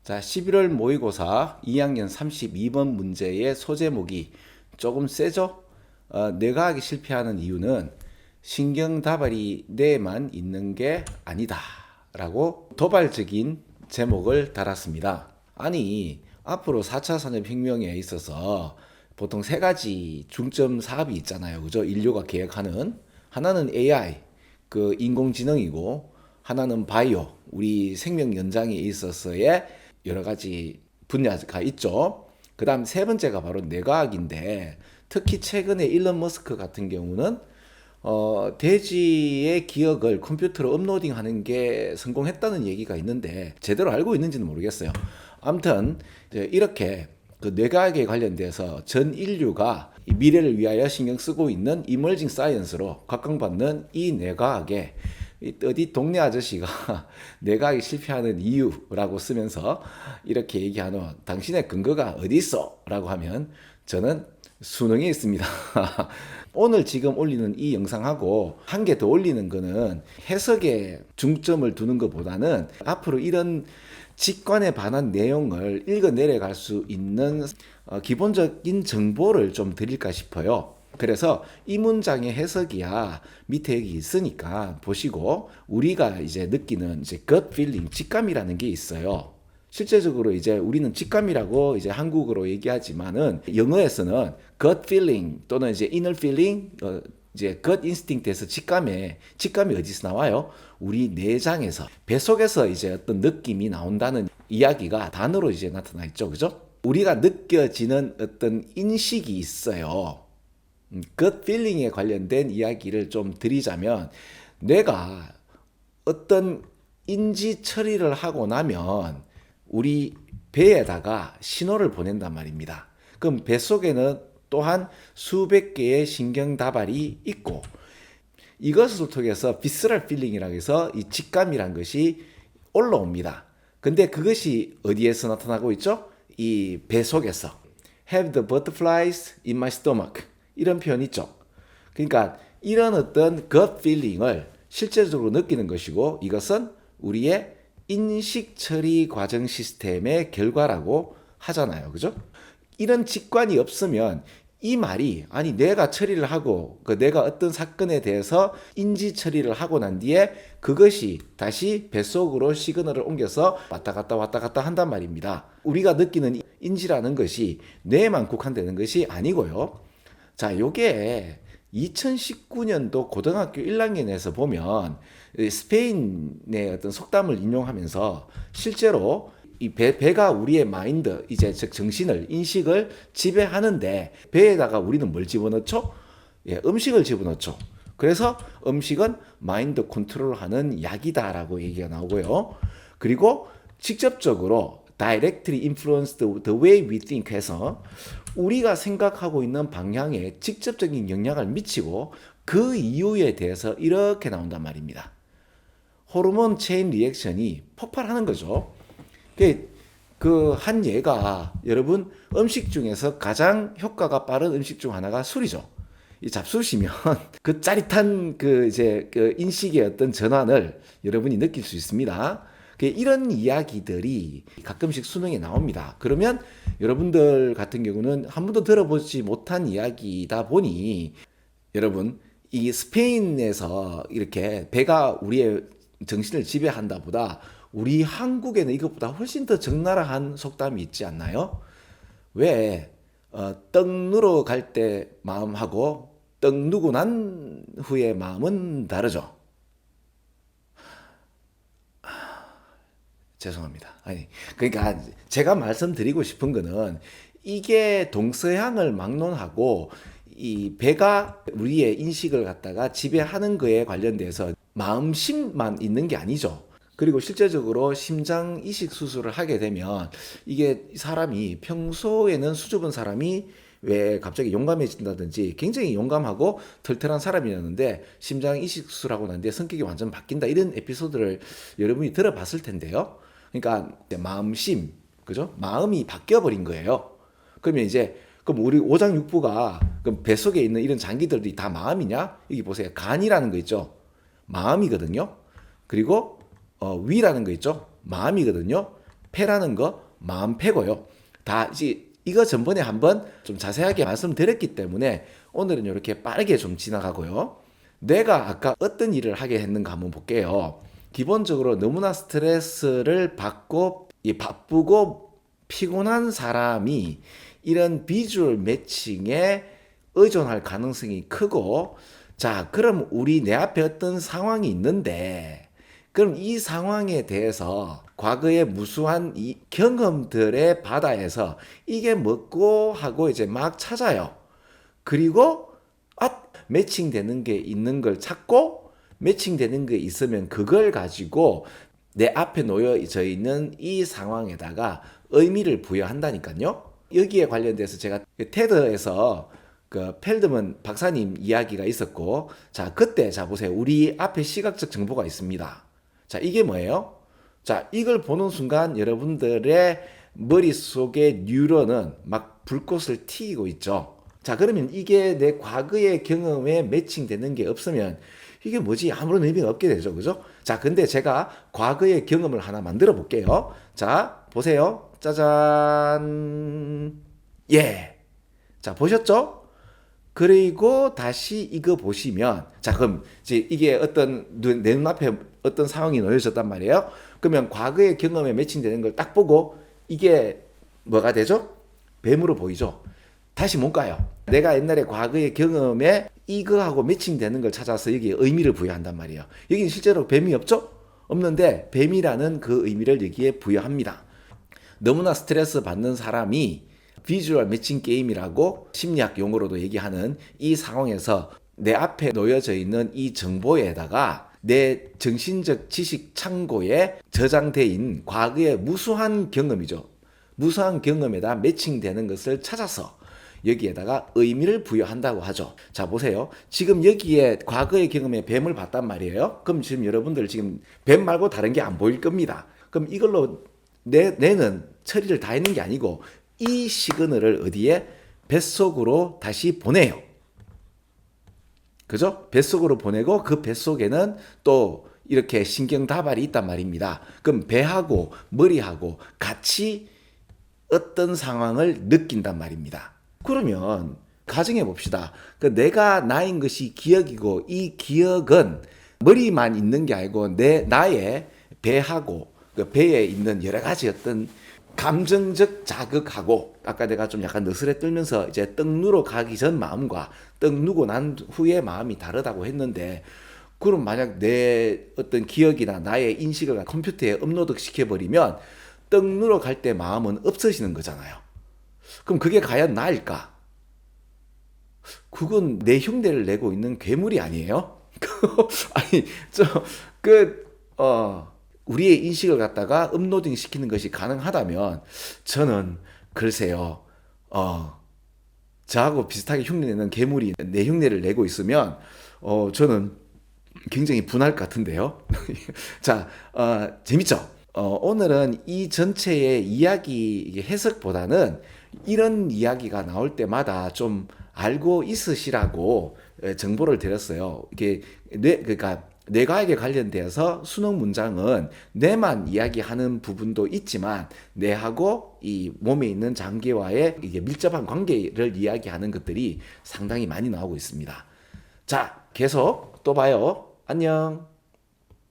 자, 11월 모의고사 2학년 32번 문제의 소제목이 조금 세죠? 뇌과학이 실패하는 이유는 신경다발이 뇌에만 있는 게 아니다 라고 도발적인 제목을 달았습니다. 아니, 앞으로 4차 산업혁명에 있어서 보통 세 가지 중점 사업이 있잖아요. 그죠? 인류가 계획하는. 하나는 AI, 그 인공지능이고, 하나는 바이오, 우리 생명 연장에 있어서의 여러 가지 분야가 있죠. 그 다음 세 번째가 바로 뇌과학인데, 특히 최근에 일론 머스크 같은 경우는 대지의 기억을 컴퓨터로 업로딩하는 게 성공했다는 얘기가 있는데 제대로 알고 있는지는 모르겠어요. 아무튼 이렇게 그 뇌과학에 관련돼서 전 인류가 미래를 위하여 신경 쓰고 있는 이머징 사이언스로 각광받는 이 뇌과학에 어디 동네 아저씨가 뇌과학이 실패하는 이유라고 쓰면서 이렇게 얘기하는 당신의 근거가 어디 있어? 라고 하면 저는 수능에 있습니다. 오늘 지금 올리는 이 영상하고 한 개 더 올리는 거는 해석에 중점을 두는 것보다는 앞으로 이런 직관에 관한 내용을 읽어 내려갈 수 있는 기본적인 정보를 좀 드릴까 싶어요. 그래서 이 문장의 해석이야 밑에 여기 있으니까 보시고 우리가 이제 느끼는 이제 gut feeling, 직감이라는 게 있어요. 실제적으로 이제 우리는 직감이라고 이제 한국어로 얘기하지만은 영어에서는 gut feeling 또는 이제 inner feeling, 이제 gut instinct에서 직감이 어디서 나와요? 우리 내장에서 뱃속에서 이제 어떤 느낌이 나온다는 이야기가 단어로 이제 나타나 있죠, 그죠? 우리가 느껴지는 어떤 인식이 있어요. gut feeling에 관련된 이야기를 좀 드리자면 뇌가 어떤 인지 처리를 하고 나면 우리 배에다가 신호를 보낸단 말입니다. 그럼 뱃속에는 또한 수백 개의 신경다발이 있고 이것을 통해서 비스럴 필링이라고 해서 이 직감이란 것이 올라옵니다. 근데 그것이 어디에서 나타나고 있죠? 이 뱃속에서. Have the butterflies in my stomach. 이런 표현 있죠. 그러니까 이런 어떤 gut feeling을 실제적으로 느끼는 것이고 이것은 우리의 인식 처리 과정 시스템의 결과라고 하잖아요. 그죠? 이런 직관이 없으면 이 말이 아니 내가 처리를 하고 내가 어떤 사건에 대해서 인지 처리를 하고 난 뒤에 그것이 다시 뱃속으로 시그널을 옮겨서 왔다 갔다 한단 말입니다. 우리가 느끼는 인지라는 것이 뇌에만 국한되는 것이 아니고요. 자, 요게 2019년도 고등학교 1학년에서 보면 스페인의 어떤 속담을 인용하면서 실제로 이 배가 우리의 마인드, 이제 즉 정신을, 인식을 지배하는데 배에다가 우리는 뭘 집어넣죠? 예, 음식을 집어넣죠. 그래서 음식은 마인드 컨트롤하는 약이다라고 얘기가 나오고요. 그리고 직접적으로 directly influence the way we think 해서 우리가 생각하고 있는 방향에 직접적인 영향을 미치고 그 이유에 대해서 이렇게 나온단 말입니다. 호르몬 체인 리액션이 폭발하는 거죠. 그 한 예가 여러분 음식 중에서 가장 효과가 빠른 음식 중 하나가 술이죠. 이 잡수시면 그 짜릿한 그 이제 그 인식의 어떤 전환을 여러분이 느낄 수 있습니다. 이런 이야기들이 가끔씩 수능에 나옵니다. 그러면 여러분들 같은 경우는 한 번도 들어보지 못한 이야기다 보니 여러분 이 스페인에서 이렇게 배가 우리의 정신을 지배한다 보다 우리 한국에는 이것보다 훨씬 더 적나라한 속담이 있지 않나요? 왜 떡 누러 갈 때 마음하고 떡 누고 난 후에 마음은 다르죠. 죄송합니다. 아니, 그러니까 제가 말씀드리고 싶은 거는 이게 동서양을 막론하고 이 배가 우리의 인식을 갖다가 지배하는 거에 관련돼서 마음심만 있는 게 아니죠. 그리고 실제적으로 심장 이식 수술을 하게 되면 이게 사람이 평소에는 수줍은 사람이 왜 갑자기 용감해진다든지 굉장히 용감하고 털털한 사람이었는데 심장 이식 수술하고 난 뒤에 성격이 완전 바뀐다 이런 에피소드를 여러분이 들어봤을 텐데요. 그러니까 마음심, 그죠? 마음이 바뀌어 버린 거예요. 그러면 이제 그럼 우리 오장육부가 그럼 뱃속에 있는 이런 장기들이 다 마음이냐? 여기 보세요. 간이라는 거 있죠. 마음이거든요. 그리고 위라는 거 있죠. 마음이거든요. 패라는 거 마음 패고요. 다 이거 전번에 한번 좀 자세하게 말씀드렸기 때문에 오늘은 이렇게 빠르게 좀 지나가고요. 내가 아까 어떤 일을 하게 했는가 한번 볼게요. 기본적으로 너무나 스트레스를 받고 바쁘고 피곤한 사람이 이런 비주얼 매칭에 의존할 가능성이 크고, 자, 그럼 내 앞에 어떤 상황이 있는데, 그럼 이 상황에 대해서 과거의 무수한 이 경험들의 바다에서 이게 뭐고 하고 이제 막 찾아요. 그리고 매칭되는 게 있는 걸 찾고, 매칭되는 게 있으면 그걸 가지고 내 앞에 놓여져 있는 이 상황에다가 의미를 부여한다니까요. 여기에 관련돼서 제가 테드에서 그 펠드먼 박사님 이야기가 있었고, 자, 그때 자 보세요. 우리 앞에 시각적 정보가 있습니다. 자, 이게 뭐예요? 자, 이걸 보는 순간 여러분들의 머릿속의 뉴런은 막 불꽃을 튀기고 있죠. 자, 그러면 이게 내 과거의 경험에 매칭되는 게 없으면 이게 뭐지? 아무런 의미가 없게 되죠. 그죠? 자, 근데 제가 과거의 경험을 하나 만들어 볼게요. 자, 보세요. 짜잔. 예. 자, 보셨죠? 그리고 다시 이거 보시면, 자, 그럼 이제 이게 내 눈앞에 어떤 상황이 놓여졌단 말이에요. 그러면 과거의 경험에 매칭되는 걸 딱 보고 이게 뭐가 되죠? 뱀으로 보이죠? 다시 뭔가요? 내가 옛날에 과거의 경험에 이거하고 매칭되는 걸 찾아서 여기에 의미를 부여한단 말이에요. 여기는 실제로 뱀이 없죠? 없는데 뱀이라는 그 의미를 여기에 부여합니다. 너무나 스트레스 받는 사람이 비주얼 매칭 게임이라고 심리학 용어로도 얘기하는 이 상황에서 내 앞에 놓여져 있는 이 정보에다가 내 정신적 지식 창고에 저장된 과거의 무수한 경험이죠. 무수한 경험에다 매칭되는 것을 찾아서 여기에다가 의미를 부여한다고 하죠. 자, 보세요. 지금 여기에 과거의 경험에 뱀을 봤단 말이에요. 그럼 지금 여러분들 지금 뱀 말고 다른 게 안 보일 겁니다. 그럼 이걸로 내는 처리를 다 했는 게 아니고 이 시그널을 어디에? 뱃속으로 다시 보내요. 그죠? 뱃속으로 보내고 그 뱃속에는 또 이렇게 신경 다발이 있단 말입니다. 그럼 배하고 머리하고 같이 어떤 상황을 느낀단 말입니다. 그러면 가정해 봅시다. 내가 나인 것이 기억이고 이 기억은 머리만 있는 게 아니고 나의 배하고 그 배에 있는 여러 가지 어떤 감정적 자극하고, 아까 내가 좀 약간 너스레 떨면서 이제 떡 누러 가기 전 마음과 떡 누고 난 후의 마음이 다르다고 했는데, 그럼 만약 내 어떤 기억이나 나의 인식을 컴퓨터에 업로드 시켜버리면 떡 누러 갈 때 마음은 없어지는 거잖아요. 그럼 그게 과연 나일까? 그건 내 흉내를 내고 있는 괴물이 아니에요? 아니, 우리의 인식을 갖다가 업로딩 시키는 것이 가능하다면 저는 글쎄요, 저하고 비슷하게 흉내내는 괴물이 내 흉내를 내고 있으면 저는 굉장히 분할 것 같은데요. 자, 재밌죠? 오늘은 이 전체의 이야기 해석보다는 이런 이야기가 나올 때마다 좀 알고 있으시라고 정보를 드렸어요. 이게 그러니까 뇌과학에 관련돼서 수능 문장은 뇌만 이야기하는 부분도 있지만 뇌하고 이 몸에 있는 장기와의 이게 밀접한 관계를 이야기하는 것들이 상당히 많이 나오고 있습니다. 자, 계속 또 봐요. 안녕.